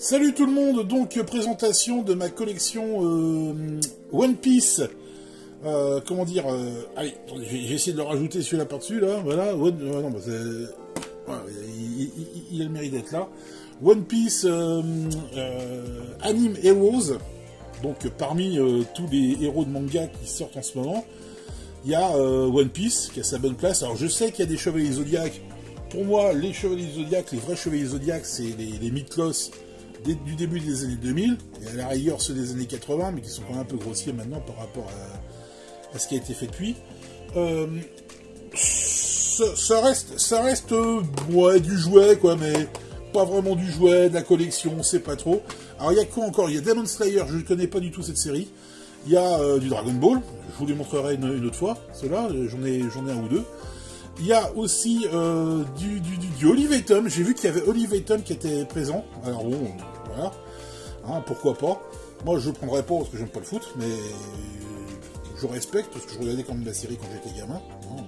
Salut tout le monde, donc présentation de ma collection One Piece. Comment dire allez, j'ai essayé de le rajouter celui-là par-dessus, là, voilà. Non, bah, voilà, il a le mérite d'être là. One Piece Anime Heroes. Donc parmi tous les héros de manga qui sortent en ce moment, il y a One Piece qui a sa bonne place. Alors je sais qu'il y a des Chevaliers Zodiac. Pour moi, les Chevaliers Zodiac, les vrais Chevaliers Zodiac, c'est les Miklos du début des années 2000, et à la rigueur ceux des années 80, mais qui sont quand même un peu grossiers maintenant par rapport à ce qui a été fait depuis. Ça reste ouais, du jouet, quoi, mais pas vraiment du jouet, de la collection, on sait pas trop. Alors il y a quoi encore? Il y a Demon Slayer, je ne connais pas du tout cette série. Il y a du Dragon Ball, je vous les montrerai une autre fois, ceux-là, j'en ai un ou deux. Il y a aussi du Olive et Tom. J'ai vu qu'il y avait Olive et Tom qui était présent. Alors bon, voilà. Hein, pourquoi pas. Moi, je ne prendrais pas parce que j'aime pas le foot, mais je respecte parce que je regardais quand même la série quand j'étais gamin. Hein.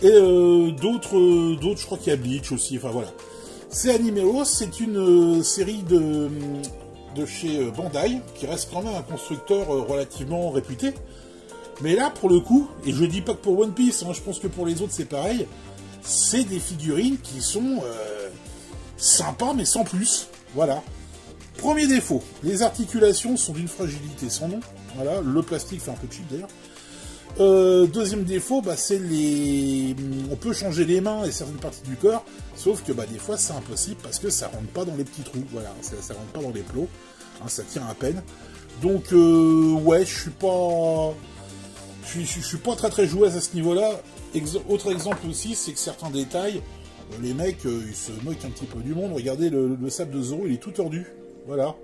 Et d'autres, je crois qu'il y a Bleach aussi. Enfin voilà. C'est Animeos, c'est une série de chez Bandai qui reste quand même un constructeur relativement réputé. Mais là, pour le coup, et je dis pas que pour One Piece, hein, je pense que pour les autres c'est pareil, c'est des figurines qui sont sympas mais sans plus. Voilà. Premier défaut, les articulations sont d'une fragilité sans nom. Voilà, le plastique fait un peu cheap d'ailleurs. Deuxième défaut, bah, c'est les... On peut changer les mains et certaines parties du corps, sauf que bah, des fois c'est impossible parce que ça rentre pas dans les petits trous. Voilà, ça rentre pas dans les plots, hein, ça tient à peine. Donc ouais, je suis pas... Je suis pas très joueuse à ce niveau-là. Autre exemple aussi, c'est que certains détails, les mecs, ils se moquent un petit peu du monde. Regardez, le sable de Zoro, il est tout tordu. Voilà.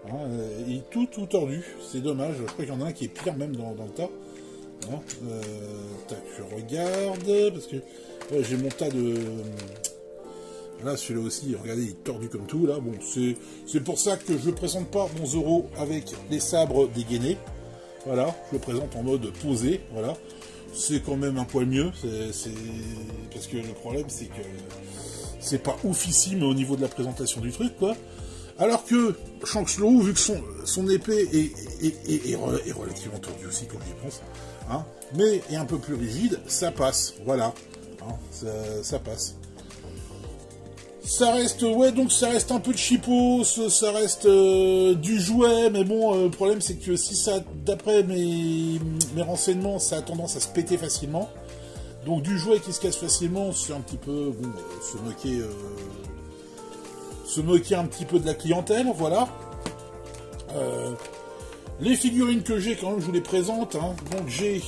Hein, il est tout tordu. C'est dommage. Je crois qu'il y en a un qui est pire même dans le tas. Hein, tac, je regarde, parce que j'ai mon tas de... Là, celui-là aussi, regardez, il est tordu comme tout. Là, bon, c'est pour ça que je ne présente pas mon Zoro avec les sabres dégainés. Voilà, je le présente en mode posé, voilà. C'est quand même un poil mieux, parce que le problème c'est que c'est pas oufissime au niveau de la présentation du truc, quoi. Alors que Shanks le Roux, vu que son épée est relativement tordue aussi, quand j'y pense, hein, mais est un peu plus rigide, ça passe, voilà. Hein, ça passe. Ça reste, ouais, donc ça reste un peu de chipos, ça reste du jouet, mais bon, le problème c'est que si ça, d'après mes renseignements, ça a tendance à se péter facilement. Donc du jouet qui se casse facilement, c'est un petit peu, bon, se moquer un petit peu de la clientèle, voilà. Les figurines que j'ai, quand même, je vous les présente, hein. Donc j'ai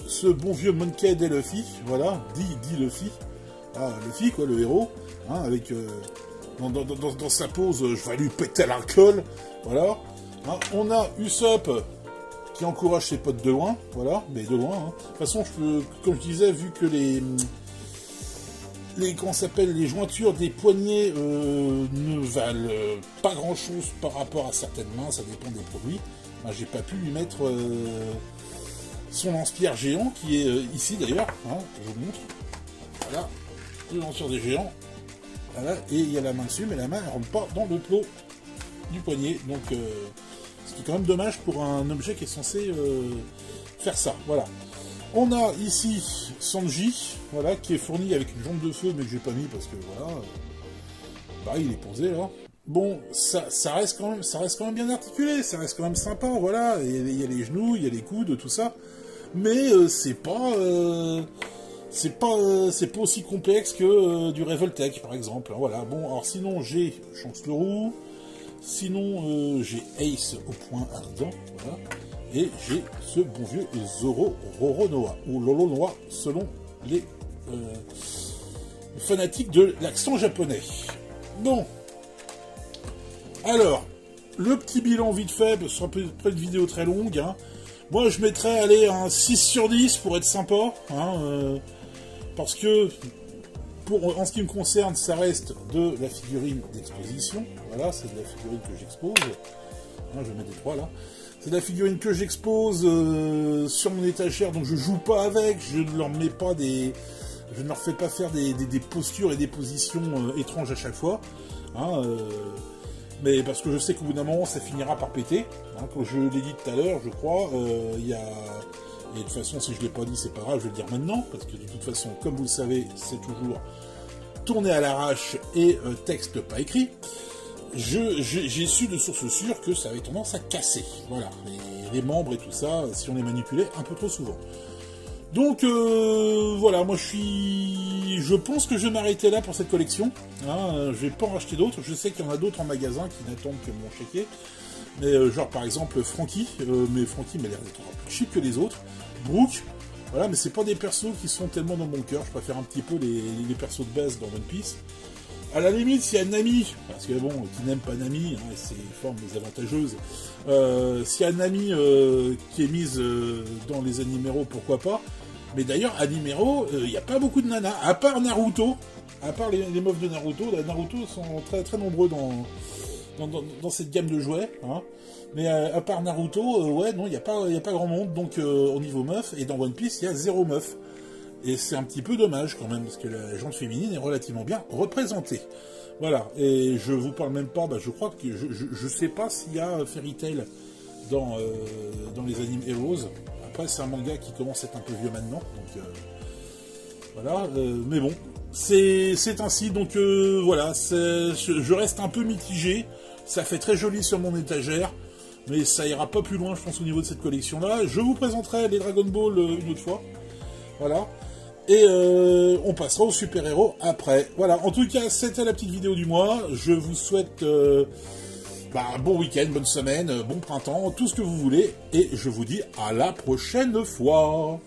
ce bon vieux Monkey D. Luffy, voilà, dit Luffy. Ah, Luffy, quoi, le héros, hein, avec dans sa pose, je vais lui péter l'alcool, voilà. Hein, on a Usopp qui encourage ses potes de loin, voilà, mais de loin. Hein. De toute façon, comme je disais, vu que comment s'appelle, les jointures des poignets ne valent pas grand-chose par rapport à certaines mains, ça dépend des produits. Ben, j'ai pas pu lui mettre son lance-pierre géant qui est ici d'ailleurs, hein, je vous montre, voilà. Le lanceur des géants, voilà, et il y a la main dessus, mais la main elle rentre pas dans le plot du poignet, donc ce qui est quand même dommage pour un objet qui est censé faire ça, voilà. On a ici Sanji, voilà, qui est fourni avec une jambe de feu, mais que j'ai pas mis parce que voilà, bah il est posé là. Bon, ça reste quand même bien articulé, ça reste quand même sympa, voilà, il y a les genoux, il y a les coudes, tout ça, mais c'est pas aussi complexe que du Revoltech, par exemple. Voilà. Bon, alors sinon, j'ai Shanks le Roux. Sinon, j'ai Ace au point ardent. Voilà. Et j'ai ce bon vieux Zoro Roronoa, ou Lolonoa, selon les fanatiques de l'accent japonais. Bon. Alors, le petit bilan vite fait, ce sera peut-être une vidéo très longue. Hein. Moi, je mettrais, allez, un 6 sur 10 pour être sympa. Hein, parce que, en ce qui me concerne, ça reste de la figurine d'exposition. Voilà, c'est de la figurine que j'expose. Hein, je vais mettre des 3 là. C'est de la figurine que j'expose sur mon étagère, donc je joue pas avec, je ne leur mets pas je ne leur fais pas faire des postures et des positions étranges à chaque fois. Hein, mais parce que je sais qu'au bout d'un moment, ça finira par péter. Hein, comme je l'ai dit tout à l'heure, je crois, il y a... Et de toute façon, si je ne l'ai pas dit, c'est pas grave, je vais le dire maintenant, parce que de toute façon, comme vous le savez, c'est toujours tourné à l'arrache et texte pas écrit. J'ai su de source sûre que ça avait tendance à casser. Voilà, les membres et tout ça, si on les manipulait un peu trop souvent. Donc voilà, moi je pense que je vais m'arrêter là pour cette collection. Hein, je vais pas en racheter d'autres. Je sais qu'il y en a d'autres en magasin qui n'attendent que mon chéquier. Mais genre par exemple Franky, mais Franky m'a l'air d'être plus cheap que les autres. Brooke, voilà, mais c'est pas des persos qui sont tellement dans mon cœur. Je préfère un petit peu les persos de base dans One Piece. À la limite, s'il y a Nami, parce que bon, qui n'aime pas Nami, hein, c'est une forme désavantageuse. S'il y a Nami qui est mise dans les animéros, pourquoi pas. Mais d'ailleurs, animéros, il n'y a pas beaucoup de nanas, à part Naruto. À part les meufs de Naruto, les Naruto sont très très nombreux dans cette gamme de jouets. Hein. Mais à part Naruto, ouais, non, il n'y a pas grand monde. Donc au niveau meuf, et dans One Piece, il y a 0 meuf. Et c'est un petit peu dommage quand même, parce que la gente féminine est relativement bien représentée. Voilà, et je vous parle même pas, je crois que je sais pas s'il y a Fairy Tail dans les Anime Heroes. Après, c'est un manga qui commence à être un peu vieux maintenant, donc voilà, mais bon, c'est ainsi, donc voilà, je reste un peu mitigé, ça fait très joli sur mon étagère, mais ça ira pas plus loin, je pense, au niveau de cette collection-là. Je vous présenterai les Dragon Ball une autre fois, voilà. Et on passera aux super-héros après. Voilà, en tout cas, c'était la petite vidéo du mois. Je vous souhaite bon week-end, bonne semaine, bon printemps, tout ce que vous voulez. Et je vous dis à la prochaine fois.